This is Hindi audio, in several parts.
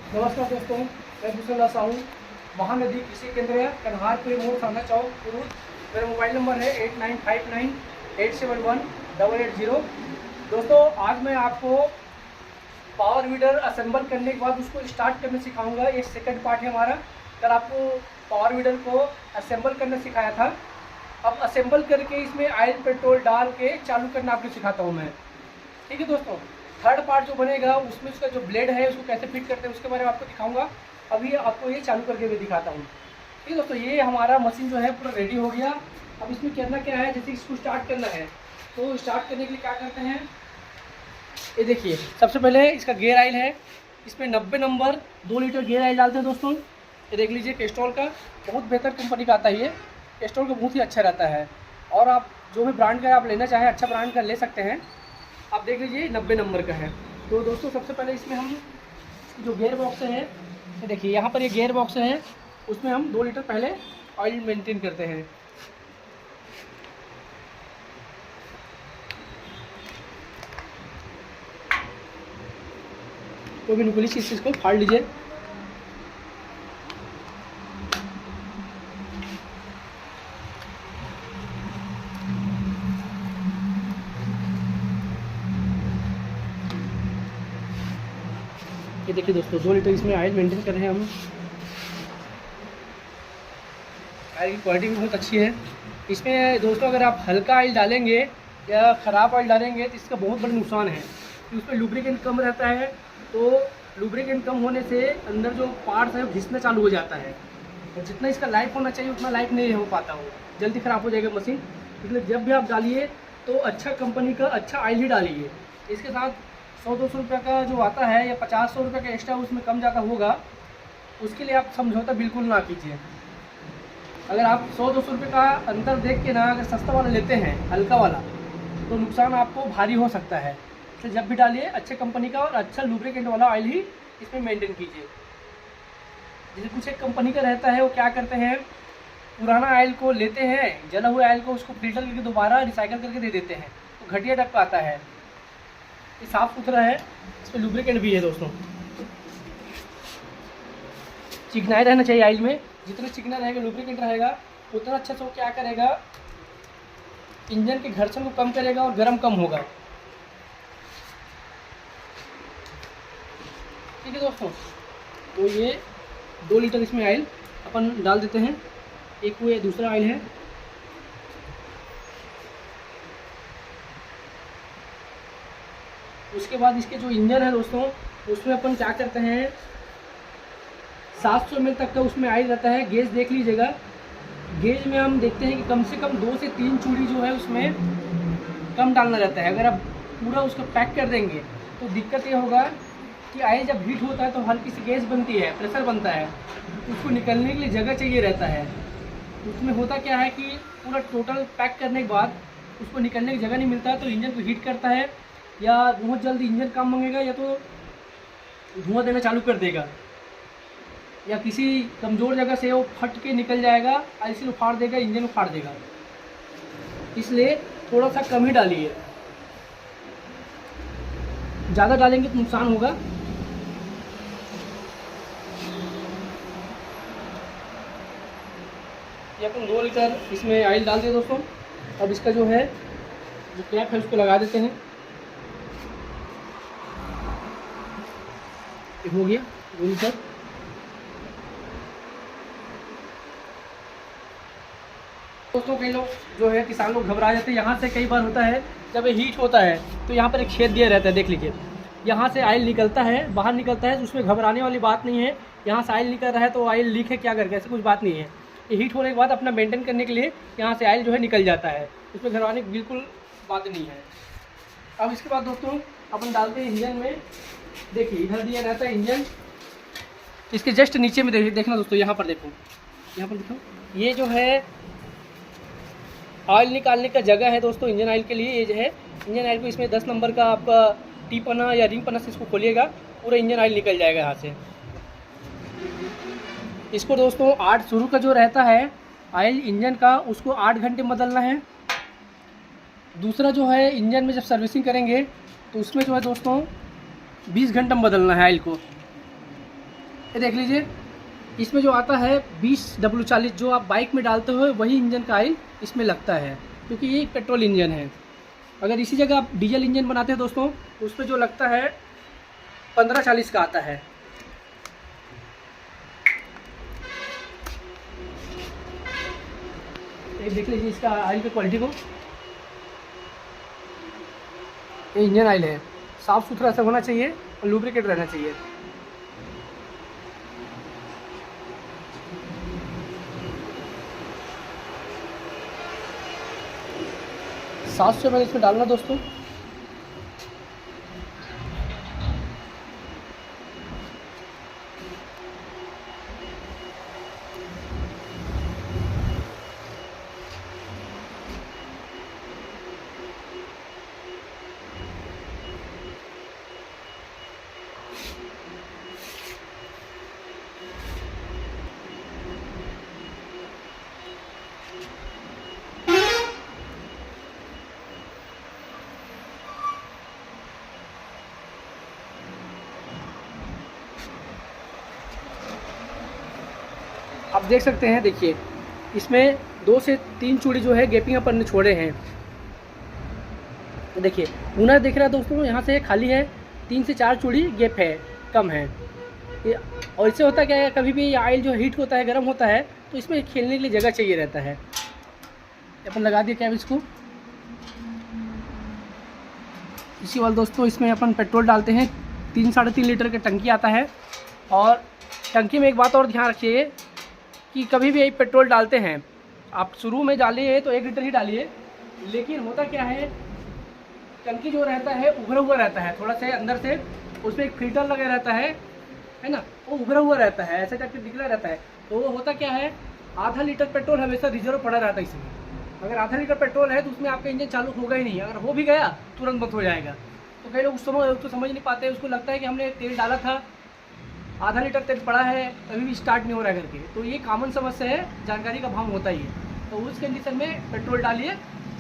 नमस्कार दोस्तों, मैं भूषण साहू, महानदी कृषि केंद्र कन्हारपुर मोड़, थाना चौक, कुरूद। मेरा मोबाइल नंबर है 8959871880। दोस्तों, आज मैं आपको पावर वीडर असेंबल करने के बाद उसको स्टार्ट करना सिखाऊंगा। ये सेकंड पार्ट है हमारा। कल आपको पावर वीडर को असेंबल करना सिखाया था। अब असेंबल करके इसमें ऑयल पेट्रोल डाल के चालू करना आपको सिखाता हूँ मैं। ठीक है दोस्तों, थर्ड पार्ट जो बनेगा उसमें उसका जो ब्लेड है उसको कैसे फिट करते हैं उसके बारे में आपको दिखाऊंगा। अभी आपको ये चालू करके भी दिखाता हूँ। ठीक है दोस्तों, ये हमारा मशीन जो है पूरा रेडी हो गया। अब इसमें करना क्या है, जैसे इसको स्टार्ट करना है तो स्टार्ट करने के लिए क्या करते हैं, ये देखिए। सबसे पहले इसका गेयर ऑयल है, इसमें 90 नंबर 2 लीटर गेयर ऑयल डालते हैं दोस्तों। ये देख लीजिए, कैस्ट्रॉल का बहुत बेहतर कंपनी का आता है। ये कैस्ट्रॉल का बहुत ही अच्छा रहता है, और आप जो भी ब्रांड का आप लेना चाहें अच्छा ब्रांड का ले सकते हैं। आप देख लीजिए 90 नंबर का है। तो दोस्तों, सबसे पहले इसमें हम जो गेयर बॉक्स है, ये देखिए यहाँ पर ये गेयर बॉक्स है, उसमें हम 2 लीटर पहले ऑयल मेंटेन करते हैं। कोई भी नुकीली चीज़ को फाड़ लीजिए। ये देखिए दोस्तों, 2 लीटर इसमें ऑयल मेंटेन कर रहे हैं हम। ऑयल की क्वालिटी भी बहुत अच्छी है। इसमें दोस्तों अगर आप हल्का ऑयल डालेंगे या ख़राब ऑयल डालेंगे तो इसका बहुत बड़ा नुकसान है कि उसमें लुब्रिकेंट कम रहता है। तो लुब्रिकेंट कम होने से अंदर जो पार्ट्स है वो घिसना चालू हो जाता है, और जितना इसका लाइफ होना चाहिए उतना लाइफ नहीं हो पाता, वो जल्दी ख़राब हो जाएगा मशीन। इसलिए जब भी आप डालिए तो अच्छा कंपनी का अच्छा ऑयल ही डालिए। इसके साथ 100-200 रुपये का जो आता है या 50-100 रुपये का एक्स्ट्रा उसमें कम ज़्यादा होगा, उसके लिए आप समझौता बिल्कुल ना कीजिए। अगर आप 100-200 रुपये का अंतर देख के ना अगर सस्ता वाला लेते हैं, हल्का वाला, तो नुकसान आपको भारी हो सकता है। इसलिए जब भी डालिए अच्छे कंपनी का और अच्छा लुब्रिकेंट वाला ऑयल ही इसमें मेंटेन कीजिए। जैसे कुछ एक कंपनी का रहता है, वो क्या करते हैं, पुराना ऑयल को लेते हैं, जला हुआ ऑयल को उसको फिल्टर करके दोबारा रिसाइकल करके दे देते हैं, तो घटिया टक आता है। ये साफ़ सुथरा है, इसमें लुब्रिकेंट भी है दोस्तों। चिकनाई रहना चाहिए ऑयल में, जितना चिकना रहेगा लुब्रिकेंट रहेगा उतना अच्छा से वो क्या करेगा, इंजन के घर्षण को कम करेगा और गर्म कम होगा। ठीक है दोस्तों, तो ये 2 लीटर इसमें ऑयल अपन डाल देते हैं। एक वो ये दूसरा ऑयल है, उसके बाद इसके जो इंजन है दोस्तों उसमें अपन क्या करते हैं, 700 ml तक का उसमें ऑयल रहता है। गेज देख लीजिएगा, गेज में हम देखते हैं कि कम से कम 2 से 3 चूड़ी जो है उसमें कम डालना रहता है। अगर आप पूरा उसको पैक कर देंगे तो दिक्कत ये होगा कि ऑयल जब हीट होता है तो हल्की सी गैस बनती है, प्रेशर बनता है, उसको निकलने के लिए जगह चाहिए रहता है। उसमें होता क्या है कि पूरा टोटल पैक करने के बाद उसको निकलने की जगह नहीं मिलता है, तो इंजन को हीट करता है, या बहुत जल्दी इंजन काम मांगेगा, या तो धुआं देना चालू कर देगा, या किसी कमज़ोर जगह से वो फट के निकल जाएगा, ऐसे उखाड़ देगा, इंजन उखाड़ देगा। इसलिए थोड़ा सा कम ही डालिए, ज़्यादा डालेंगे तो नुकसान होगा। ये अपन 2 लीटर इसमें ऑयल डाल दिए दोस्तों। अब इसका जो है जो कैप है उसको लगा देते हैं। ये हो गया 2 लीटर। दोस्तों, कई लोग जो है किसान लोग घबरा जाते हैं। यहाँ से कई बार होता है जब ये हीट होता है तो यहाँ पर एक छेद दिया रहता है, देख लीजिए, यहाँ से ऑयल निकलता है, बाहर निकलता है। तो उसमें घबराने वाली बात नहीं है। यहाँ से ऑयल निकल रहा है तो ऑयल लीक है क्या करके, ऐसी कुछ बात नहीं है। ये हीट होने के बाद अपना मेंटेन करने के लिए यहाँ से ऑयल जो है निकल जाता है, उसमें घबराने की बिल्कुल बात नहीं है। अब इसके बाद दोस्तों अपन डालते हैं इंजन में। देखिए इधर दिया रहता है इंजन, इसके जस्ट नीचे में देखना दोस्तों, यहाँ पर देखो, यहाँ पर देखो, ये जो है ऑयल निकालने का जगह है दोस्तों इंजन ऑयल के लिए। ये जो है इंजन ऑयल को इसमें 10 नंबर का आपका टी पना या रिंग पना से इसको खोलिएगा, पूरा इंजन ऑयल निकल जाएगा यहाँ से। इसको दोस्तों 8 शुरू का जो रहता है ऑयल इंजन का, उसको 8 घंटे में बदलना है। दूसरा जो है इंजन में जब सर्विसिंग करेंगे तो उसमें जो है दोस्तों 20 घंटे में बदलना है ऑयल को। ये देख लीजिए, इसमें जो आता है 20W40 जो आप बाइक में डालते हो वही इंजन का ऑयल इसमें लगता है, क्योंकि ये पेट्रोल इंजन है। अगर इसी जगह आप डीजल इंजन बनाते हैं दोस्तों, तो उसमें जो लगता है 1540 का आता है। एक देख लीजिए इसका ऑयल की क्वालिटी को। ये इंजन ऑयल है, साफ़ सुथरा सा होना चाहिए और लुब्रिकेट रहना चाहिए। 700 ml इसमें डालना दोस्तों। आप देख सकते हैं, देखिए इसमें 2 से 3 चूड़ी जो है गैपिंग अपन ने छोड़े हैं। तो देखिए ऊना दिख रहा है दोस्तों, यहाँ से खाली है, 3 से 4 चूड़ी गैप है, कम है ये। और इससे होता क्या है, कभी भी ऑयल जो हीट होता है, गर्म होता है, तो इसमें खेलने के लिए जगह चाहिए रहता है। अपन लगा दिया कैब इसको। इसी वाले दोस्तों इसमें अपन पेट्रोल डालते हैं, 3-3.5 लीटर का टंकी आता है। और टंकी में एक बात और ध्यान रखिए कि कभी भी पेट्रोल डालते हैं, आप शुरू में डालिए तो 1 लीटर ही डालिए, लेकिन होता क्या है, टंकी जो रहता है उभरा हुआ रहता है, थोड़ा सा अंदर से उसमें एक फिल्टर लगा रहता है ना, वो उभरा हुआ रहता है, ऐसा करके दिखला रहता है। तो वो होता क्या है, आधा लीटर पेट्रोल हमेशा रिजर्व पड़ा रहता है इसमें। अगर आधा लीटर पेट्रोल है तो उसमें आपका इंजन चालू होगा ही नहीं, अगर हो भी गया तुरंत बंद हो जाएगा। तो कई लोग उस समय उसको समझ नहीं पाते, उसको लगता है कि हमने तेल डाला था, आधा लीटर तेल पड़ा है, अभी भी स्टार्ट नहीं हो रहा है करके। तो ये कॉमन समस्या है, जानकारी का अभाव होता ही है। तो उस कंडीशन में पेट्रोल डालिए,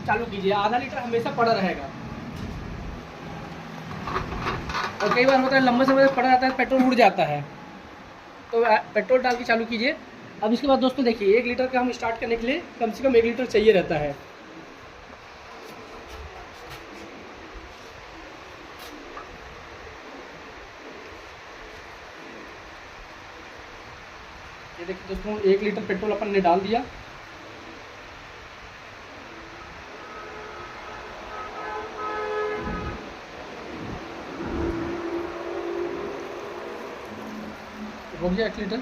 चालू कीजिए, आधा लीटर हमेशा पड़ा रहेगा। और कई बार होता है लंबे समय तक पड़ा रहता है, पेट्रोल उड़ जाता है, तो पेट्रोल डाल के चालू कीजिए। अब इसके बाद दोस्तों देखिए, 1 लीटर का हम स्टार्ट करने के लिए कम से कम 1 लीटर चाहिए रहता है। ये देखिए दोस्तों, 1 लीटर पेट्रोल अपन ने डाल दिया। हो गया 1 लीटर।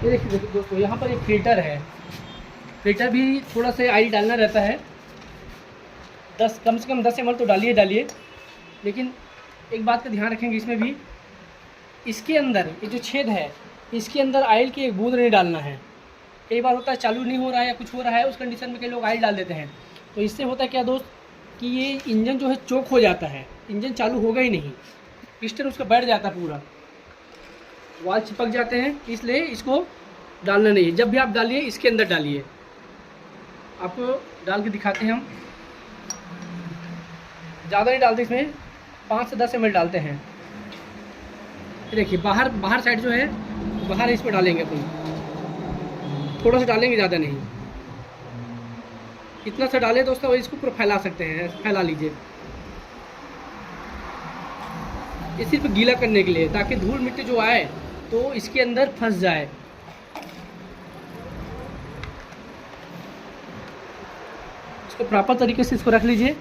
ये देखिए दोस्तों, यहाँ पर एक फिल्टर है, फिल्टर भी थोड़ा सा ऑयल डालना रहता है, कम से कम 10 ml तो डालिए। लेकिन एक बात का ध्यान रखेंगे, इसमें भी इसके अंदर ये जो छेद है, इसके अंदर ऑयल की एक बूंद नहीं डालना है। कई बार होता है चालू नहीं हो रहा है या कुछ हो रहा है, उस कंडीशन में कई लोग ऑयल डाल देते हैं। तो इससे होता है क्या दोस्त, कि ये इंजन जो है चोक हो जाता है, इंजन चालू होगा ही नहीं, पिस्टन उसका बैठ जाता है, पूरा वाल चिपक जाते हैं। इसलिए इसको डालना नहीं है। जब भी आप डालिए इसके अंदर डालिए। आपको डाल के दिखाते हैं हम, ज़्यादा नहीं डालते, इसमें 5 से 10 ml डालते हैं। देखिए बाहर साइड जो है, बाहर इसमें डालेंगे अपन, थोड़ा सा डालेंगे, ज़्यादा नहीं। इतना सा डालें दोस्तों, इसको पूरा फैला सकते हैं, फैला लीजिए। ये सिर्फ गीला करने के लिए, ताकि धूल मिट्टी जो आए तो इसके अंदर फंस जाए। इसको प्रॉपर तरीके से इसको रख लीजिए।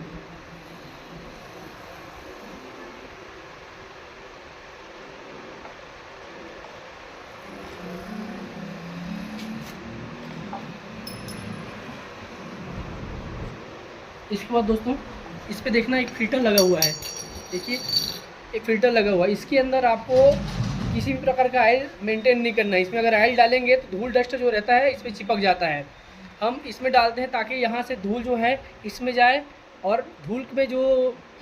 इसके बाद दोस्तों, इस पे देखना एक फ़िल्टर लगा हुआ है, देखिए एक फ़िल्टर लगा हुआ है। इसके अंदर आपको किसी भी प्रकार का ऑयल मेंटेन नहीं करना है। इसमें अगर ऑयल डालेंगे तो धूल डस्ट जो रहता है इसमें चिपक जाता है। हम इसमें डालते हैं ताकि यहाँ से धूल जो है इसमें जाए, और धूल में जो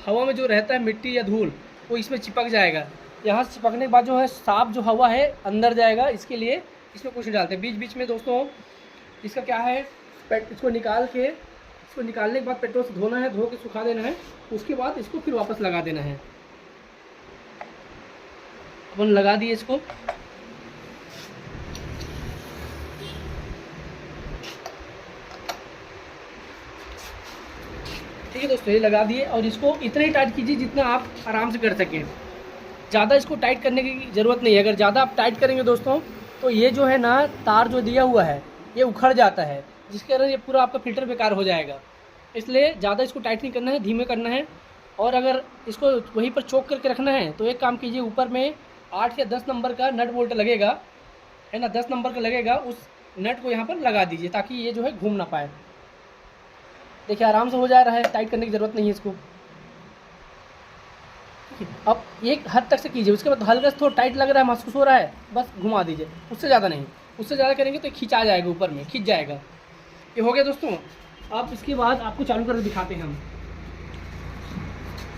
हवा में जो रहता है मिट्टी या धूल, वो इसमें चिपक जाएगा। तो इसलिए इसमें ऑयल डालते हैं। और इसमें डालते हैं ताकि यहाँ से धूल जो है इसमें जाए और धूल में जो हवा में जो रहता है मिट्टी या धूल, वो इसमें चिपक जाएगा। तो इसमें ऑयल डालते हैं ताकि यहाँ से धूल जो है इसमें जाए और धूल में जो हवा में जो रहता है मिट्टी या धूल, वो इसमें चिपक जाएगा। यहाँ से चिपकने के बाद जो है साफ जो हवा है अंदर जाएगा, इसके लिए इसमें कुछ नहीं डालते। बीच बीच में दोस्तों इसका क्या है, इसको निकालने के बाद पेट्रोल से धोना है, धो के सुखा देना है, उसके बाद इसको फिर वापस लगा देना है। अपन लगा दिए इसको, ठीक है दोस्तों, ये लगा दिए। और इसको इतना ही टाइट कीजिए जितना आप आराम से कर सकें, ज़्यादा इसको टाइट करने की ज़रूरत नहीं है। अगर ज़्यादा आप टाइट करेंगे दोस्तों तो ये जो है ना तार जो दिया हुआ है ये उखड़ जाता है, जिसके कारण ये पूरा आपका फ़िल्टर बेकार हो जाएगा। इसलिए ज़्यादा इसको टाइट नहीं करना है, धीमे करना है। और अगर इसको वहीं पर चोक करके रखना है तो एक काम कीजिए, ऊपर में 8 या 10 नंबर का नट बोल्ट लगेगा, है ना, 10 नंबर का लगेगा, उस नट को यहाँ पर लगा दीजिए ताकि ये जो है घूम ना पाए। देखिए आराम से हो जा रहा है, टाइट करने की ज़रूरत नहीं है इसको। अब एक हद तक से कीजिए, उसके बाद हल्का से थोड़ा टाइट लग रहा है, महसूस हो रहा है, बस घुमा दीजिए, उससे ज़्यादा नहीं। उससे ज़्यादा करेंगे तो खिंचा जाएगा, ऊपर में खिंच जाएगा। ये हो गया दोस्तों। अब इसके बाद आपको चालू करके दिखाते हैं हम।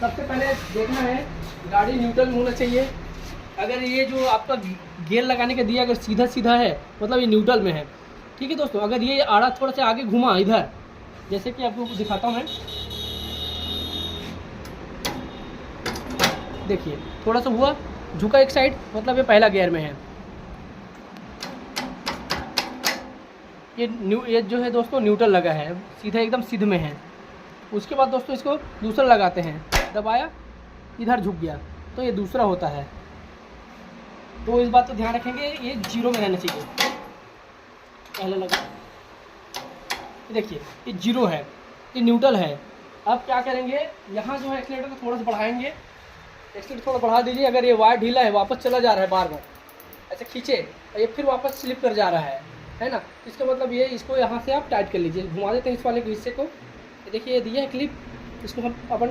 सबसे पहले देखना है गाड़ी न्यूट्रल में होना चाहिए। अगर ये जो आपका गियर लगाने का दिया अगर सीधा सीधा है मतलब ये न्यूट्रल में है, ठीक है दोस्तों। अगर ये आड़ा थोड़ा सा आगे घुमा इधर, जैसे कि आपको दिखाता हूँ मैं, देखिए थोड़ा सा हुआ झुका एक साइड, मतलब ये पहला गियर में है। ये जो है दोस्तों न्यूट्रल लगा है, सीधा एकदम सिद्ध में है। उसके बाद दोस्तों इसको दूसरा लगाते हैं, दबाया इधर झुक गया तो ये दूसरा होता है। तो इस बात को ध्यान रखेंगे, ये जीरो में रहना चाहिए। पहले लगा, देखिए ये जीरो है, ये न्यूट्रल है। अब क्या करेंगे, यहाँ जो है एक्सीलेटर को थोड़ा सा बढ़ाएंगे, एक्सीलेटर थोड़ा बढ़ा दीजिए। अगर ये वायर ढीला है, वापस चला जा रहा है, बार बार ऐसे खींचे और ये फिर वापस स्लिप कर जा रहा है ना, इसका मतलब ये, इसको यहाँ से आप टाइट कर लीजिए। घुमा देते हैं इस वाले हिस्से को, ये देखिए ये दिया है क्लिप, इसको हम अपन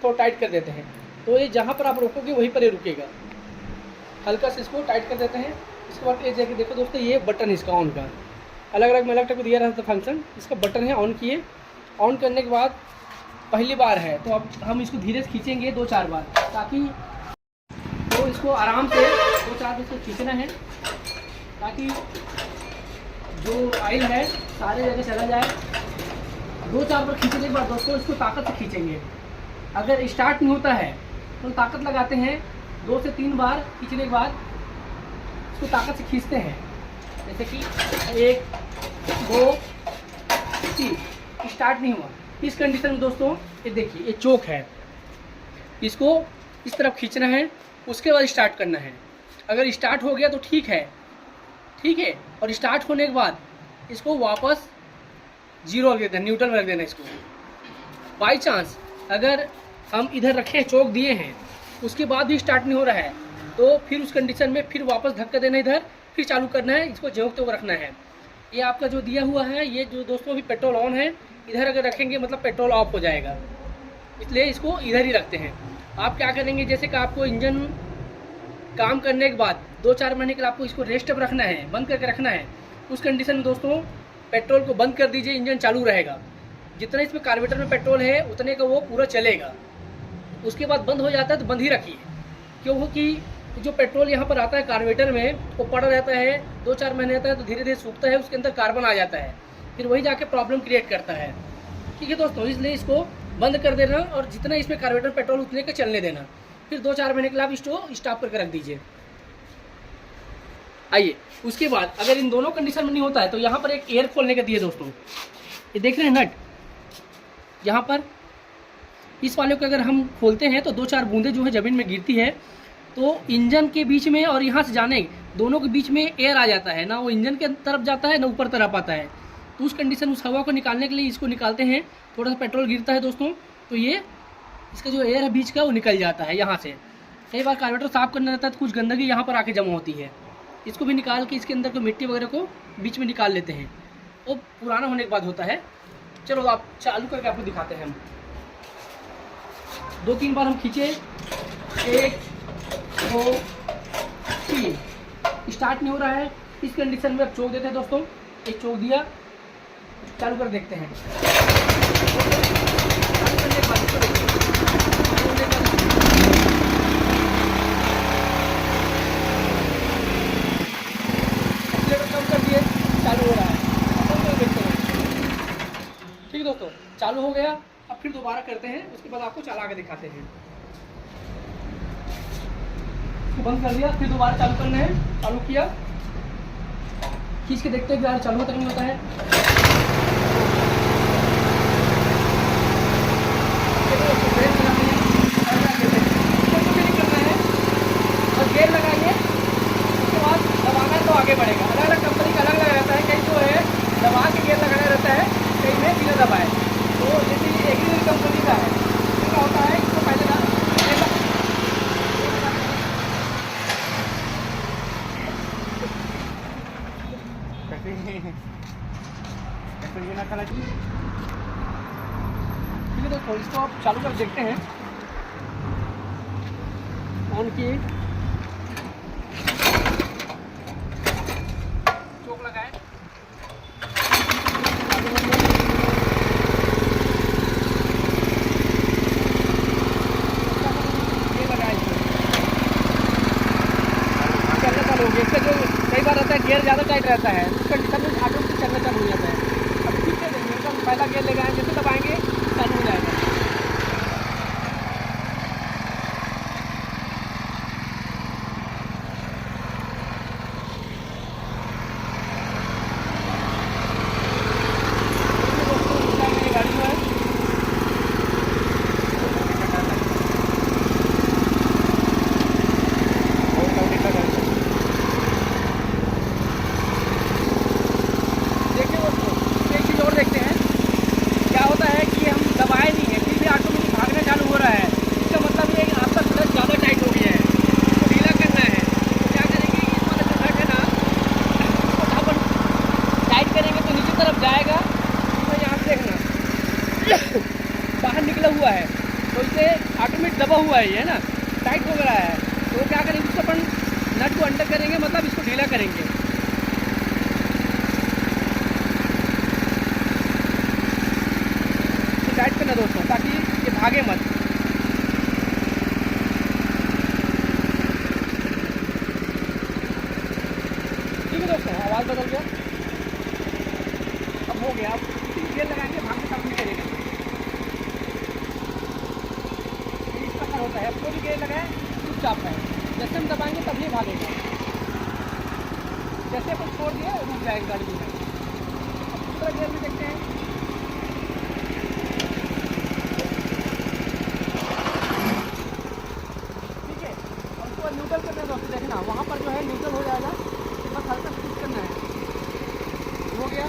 थोड़ा टाइट कर देते हैं। तो ये जहाँ पर आप रोकोगे वहीं पर ये रुकेगा। हल्का से इसको टाइट कर देते हैं। इसके बाद ये जगह देखो दोस्तों, ये बटन इसका ऑन का अलग अलग में अलग टाइप को दिया रहता है फंक्शन। इसका बटन है, ऑन किए। ऑन करने के बाद पहली बार है तो अब हम इसको धीरे से खींचेंगे 2-4 बार, ताकि तो इसको आराम से 2-4 बार इसको खींचना है, ताकि जो ऑयल है सारे जगह चला जाए। 2-4 बार खींचने के बाद दोस्तों इसको ताकत से खींचेंगे। अगर स्टार्ट नहीं होता है तो ताकत लगाते हैं, 2 से 3 बार खींचने के बाद इसको ताकत से खींचते हैं। जैसे कि 1, 2, 3, स्टार्ट नहीं हुआ। इस कंडीशन में दोस्तों ये देखिए ये चोक है, इसको इस तरफ खींचना है, उसके बाद स्टार्ट करना है। अगर स्टार्ट हो गया तो ठीक है, ठीक है। और स्टार्ट होने के बाद इसको वापस जीरो रख देना, न्यूट्रल में रख देना इसको। बाई चांस अगर हम इधर रखे, चोक दिए हैं, उसके बाद भी स्टार्ट नहीं हो रहा है, तो फिर उस कंडीशन में फिर वापस धक्का देना इधर, फिर चालू करना है, इसको ज्यों त्यों रखना है। ये आपका जो दिया हुआ है, ये जो दोस्तों अभी पेट्रोल ऑन है, इधर अगर रखेंगे मतलब पेट्रोल ऑफ हो जाएगा, इसलिए इसको इधर ही रखते हैं। आप क्या करेंगे, जैसे कि आपको इंजन काम करने के बाद 2-4 महीने के लिए आपको इसको रेस्ट पर रखना है, बंद करके रखना है। उस कंडीशन में दोस्तों पेट्रोल को बंद कर दीजिए, इंजन चालू रहेगा। जितना इसमें कार्बोरेटर में पेट्रोल है उतने का वो पूरा चलेगा। उसके बाद बंद हो जाता है तो बंद ही रखिए, क्योंकि जो पेट्रोल यहाँ पर आता है कार्बोरेटर में वो पड़ा रहता है, 2-4 महीने रहता है तो धीरे धीरे सूखता है, उसके अंदर कार्बन आ जाता है, फिर वही जाके प्रॉब्लम क्रिएट करता है। ठीक है दोस्तों, इसलिए इसको बंद कर देना और जितना इसमें कार्बोरेटर पेट्रोल उतने का चलने देना। फिर 2-4 महीने के लिए आप इसको स्टॉप करके रख दीजिए। आइए उसके बाद अगर इन दोनों कंडीशन में नहीं होता है तो यहाँ पर एक एयर खोलने का दिए दोस्तों, ये देख रहे हैं नट, यहाँ पर इस वाले को अगर हम खोलते हैं तो 2-4 बूंदे जो है ज़मीन में गिरती है, तो इंजन के बीच में और यहाँ से जाने दोनों के बीच में एयर आ जाता है, ना वो इंजन के तरफ जाता है ना ऊपर तरफ आता है। तो उस कंडीशन, उस हवा को निकालने के लिए इसको निकालते हैं। थोड़ा सा पेट्रोल गिरता है दोस्तों तो ये इसका जो एयर है बीच का वो निकल जाता है यहाँ से। कई बार कार्बोरेटर साफ़ करना रहता है तो कुछ गंदगी यहाँ पर आके जमा होती है, इसको भी निकाल के इसके अंदर को मिट्टी वगैरह को बीच में निकाल लेते हैं। वो पुराना होने के बाद होता है। चलो आप चालू करके आपको दिखाते हैं हम। 2-3 बार हम खींचे, 1, 2, 3, स्टार्ट नहीं हो रहा है। इस कंडीशन में अब चोक देते हैं दोस्तों। एक चोक दिया, चालू कर देखते हैं। चालू करने के बाद दोबारा करते हैं, उसके बाद आपको चला के दिखाते हैं। इसको बंद कर दिया, फिर दोबारा चालू करना है। चालू किया, खींच के देखते हैं कि यार चालू होता नहीं होता है। गेयर लगाइए, उसके बाद दबाना है तो आगे बढ़ेगा। अलग अलग कंपनी का अलग अलग रहता है, कहीं जो है दबा के गेयर लगाना रहता है, कहीं में बिना दबाए। तो जैसे ये एक ही कंपनी का है, क्या होता है इसको पहले ठीक है दोस्तों, इसको आप चालू कर देखते हैं। ऑन किए, चोक लगाए, ये लगाए, चलना चालू हो गया। इसका जो कई बार रहता है गियर ज़्यादा टाइट रहता है, उसका निकलने ऑटोमेटिक चलना चालू हो जाता है। अब ठीक है, एकदम पहला गियर लगाएंगे, जैसे दबाएंगे चालू हो जाएगा। बाहर निकला हुआ है तो इसे ऑटोमेटिक दबा हुआ है, ये ना टाइट हो रहा है। तो क्या करेंगे, इसको अपन नट को अंडर करेंगे, मतलब इसको ढीला करेंगे। तो टाइट करना दोस्तों, ताकि ये भागे मत। ठीक है दोस्तों, आवाज़ बदल गया, अब हो गया। आप गियर लगाएंगे, भागने काम नहीं करेगा। होता है, अब कोई भी गियर लगाए चुपचाप है, जैसे हम दबाएंगे तब ये भागेगा। जैसे अपन छोड़ दिया रुक जाएगा गाड़ी में। अब दूसरा गियर में देखते हैं, ठीक है। और उसको न्यूट्रल करना है दोस्तों, देखना वहाँ पर जो है न्यूट्रल हो जाएगा, बस हल्का स्विच करना है, हो गया।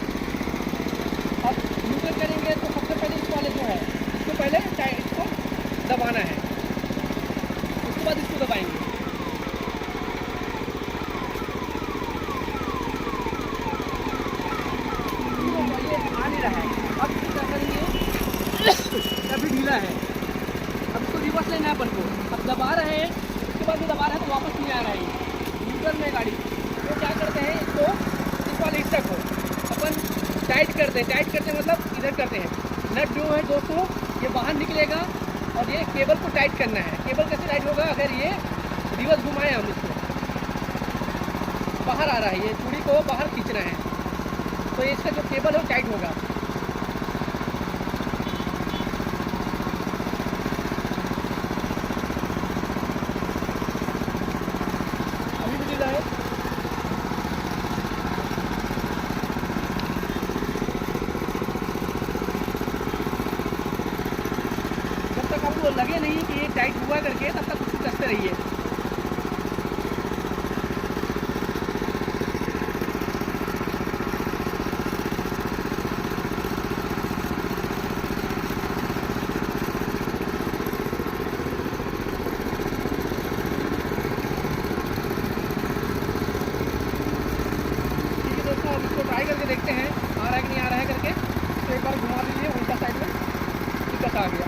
अब न्यूट्रल करेंगे तो सबसे पहले इस वाले जो है इसको पहले इसको दबाना है, उसके बाद इसको दबाएंगे। ये आ नहीं रहा है, अब क्या करेंगे, अभी ढीला है, अब इसको रिवर्स लेना है अपन को। अब दबा रहे हैं, उसके बाद भी दबा रहे हैं तो वापस नहीं आ रहा है, न्यूट्रल में गाड़ी। तो क्या करते हैं, इसको इस वाले हिस्से को अपन टाइट करते हैं। टाइट करते हैं मतलब इधर करते हैं, नट जो है दोस्तों ये बाहर निकलेगा और ये केबल को टाइट करना है। केबल कैसे टाइट होगा, अगर ये रिवर्स घुमाएं हम इसको, बाहर आ रहा है, ये चूड़ी को बाहर खींचना है, तो ये इसका जो केबल है वो टाइट होगा। अभी भी ढीला है, जब तक आपको लगे नहीं कि ये टाइट हुआ करके तब तक उसको कसते रहिए। अब इसको ट्राई करके देखते हैं आ रहा है कि नहीं आ रहा है करके। तो एक बार घुमा दीजिए उल्टा साइड में, ठीक आ गया।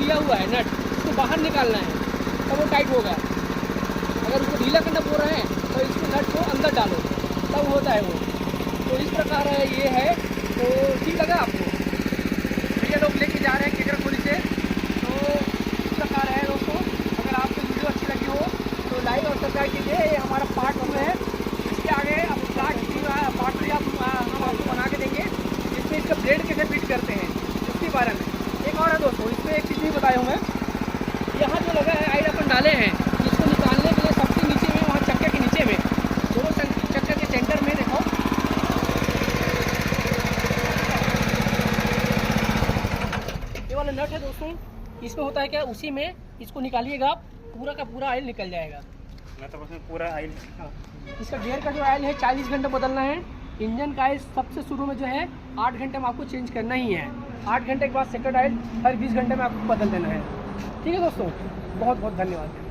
दिया हुआ है नट, उसको बाहर निकालना है तब वो टाइट होगा। अगर उसको ढीला करना बोल रहे हैं तो इसको नट को अंदर डालो तब होता है वो। तो इस प्रकार ये है। तो ठीक लगा आपको? भैया लोग लेके जा रहे हैं केकराखोली से। तो इस प्रकार है दोस्तों, अगर आपको वीडियो अच्छी लगी हो तो लाइक और सब्सक्राइब कीजिए। ये हमारा पार्ट 2 है, इसके आगे अब पार्ट 3 हम आपको बना के देंगे जिसमें इसका ब्लेड कैसे फिट करते हैं उसके बारे में। एक और है दोस्तों, इसमें एक चीज़ नहीं बताया हूँ मैं, यहाँ जो लगा है आइल अपन डाले हैं, इसको निकालने के लिए सबसे नीचे में, वहाँ चक्के के नीचे में, दोनों चक्के के सेंटर में देखो ये वाला नट है दोस्तों। इसमें होता है क्या, उसी में इसको निकालिएगा पूरा का पूरा आयल निकल जाएगा। मतलब उसमें पूरा ऑयल। हाँ, इसका गियर का जो आयल है 40 घंटे बदलना है। इंजन का आयल सबसे शुरू में जो है 8 घंटे में आपको चेंज करना ही है। 8 घंटे के बाद सेकंड आयल हर 20 घंटे में आपको बदल देना है। ठीक है दोस्तों, बहुत बहुत धन्यवाद।